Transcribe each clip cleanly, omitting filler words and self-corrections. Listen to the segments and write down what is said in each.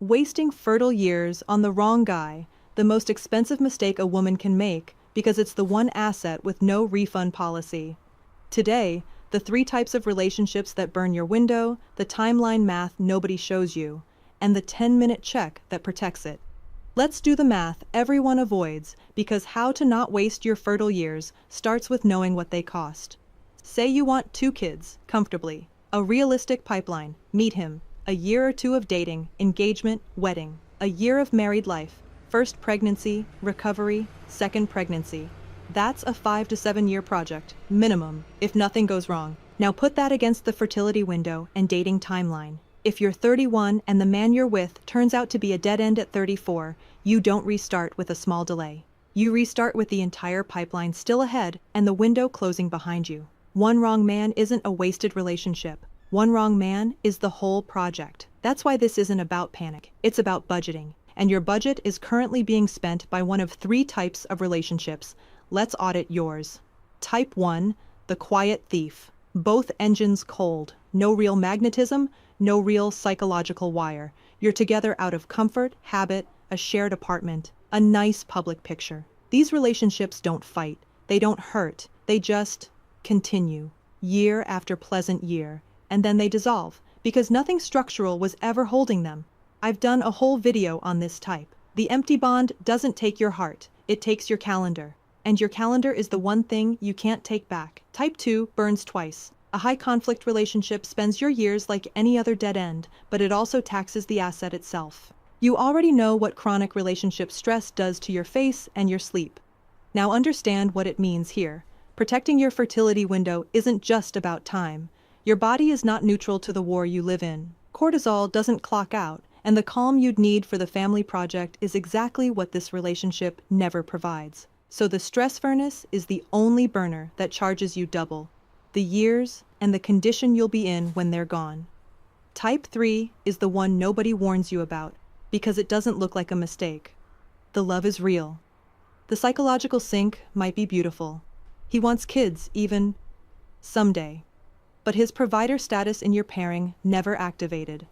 Wasting fertile years on the wrong guy, the most expensive mistake a woman can make because it's the one asset with no refund policy. Today, the 3 types of relationships that burn your window, the timeline math nobody shows you, and the 10-minute check that protects it. Let's do the math everyone avoids, because how to not waste your fertile years starts with knowing what they cost. Say you want 2 kids, comfortably. A realistic pipeline. Meet him. A year or 2 of dating, engagement, wedding. A year of married life. First pregnancy, recovery, second pregnancy. That's a 5 to 7 year project, minimum, if nothing goes wrong. Now put that against the fertility window and dating timeline. If you're 31 and the man you're with turns out to be a dead end at 34, you don't restart with a small delay. You restart with the entire pipeline still ahead and the window closing behind you. One wrong man isn't a wasted relationship. One wrong man is the whole project. That's why this isn't about panic. It's about budgeting. And your budget is currently being spent by one of 3 types of relationships. Let's audit yours. Type 1, the quiet thief. Both engines cold. No real magnetism, no real psychological wire. You're together out of comfort, habit, a shared apartment, a nice public picture. These relationships don't fight. They don't hurt. They just continue, year after pleasant year. And then they dissolve, because nothing structural was ever holding them. I've done a whole video on this type. The empty bond doesn't take your heart, it takes your calendar. And your calendar is the one thing you can't take back. Type 2 burns twice. A high conflict relationship spends your years like any other dead end, but it also taxes the asset itself. You already know what chronic relationship stress does to your face and your sleep. Now understand what it means here. Protecting your fertility window isn't just about time. Your body is not neutral to the war you live in. Cortisol doesn't clock out, and the calm you'd need for the family project is exactly what this relationship never provides. So the stress furnace is the only burner that charges you double. The years and the condition you'll be in when they're gone. Type 3 is the one nobody warns you about, because it doesn't look like a mistake. The love is real. The psychological sync might be beautiful. He wants kids, even someday. But his provider status in your pairing never activated.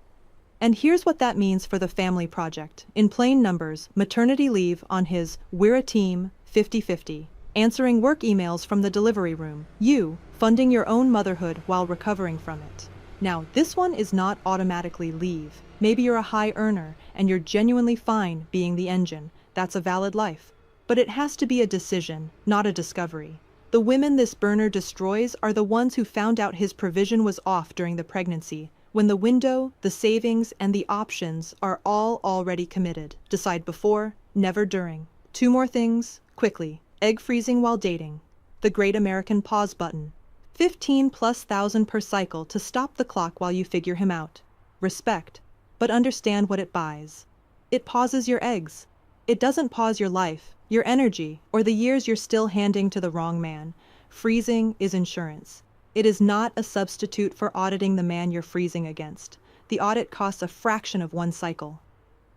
And here's what that means for the family project. In plain numbers, maternity leave on his "We're a team" 50-50. Answering work emails from the delivery room. You funding your own motherhood while recovering from it. Now, this one is not automatically leave. Maybe you're a high earner and you're genuinely fine being the engine. That's a valid life. But it has to be a decision, not a discovery. The women this burner destroys are the ones who found out his provision was off during the pregnancy, when the window, the savings, and the options are all already committed. Decide before, never during. 2 more things, quickly. Egg freezing while dating. The Great American Pause button. 15,000+ per cycle to stop the clock while you figure him out. Respect, but understand what it buys. It pauses your eggs. It doesn't pause your life, your energy, or the years you're still handing to the wrong man. Freezing is insurance. It is not a substitute for auditing the man you're freezing against. The audit costs a fraction of 1 cycle.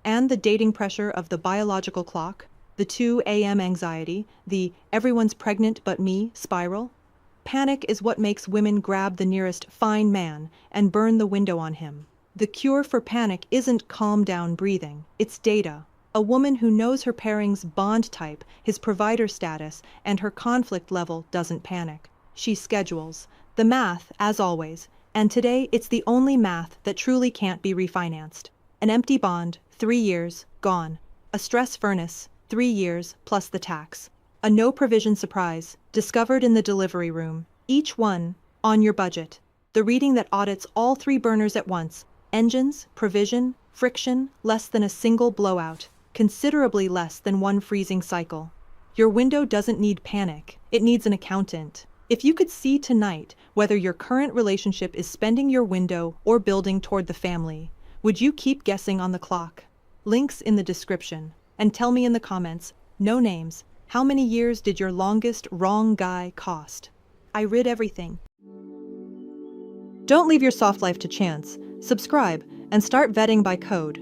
And the dating pressure of the biological clock, the 2 a.m. anxiety, the "everyone's pregnant but me" spiral. Panic is what makes women grab the nearest fine man and burn the window on him. The cure for panic isn't calm down breathing, it's data. A woman who knows her pairing's bond type, his provider status, and her conflict level doesn't panic. She schedules. The math, as always, and today it's the only math that truly can't be refinanced. An empty bond, 3 years, gone. A stress furnace, 3 years plus the tax. A no provision surprise, discovered in the delivery room. Each one on your budget. The reading that audits all 3 burners at once. Engines, provision, friction, less than a single blowout. Considerably less than 1 freezing cycle. Your window doesn't need panic, it needs an accountant. If you could see tonight whether your current relationship is spending your window or building toward the family, would you keep guessing on the clock? Links in the description. And tell me in the comments, no names, how many years did your longest wrong guy cost? I read everything. Don't leave your soft life to chance. Subscribe and start vetting by code.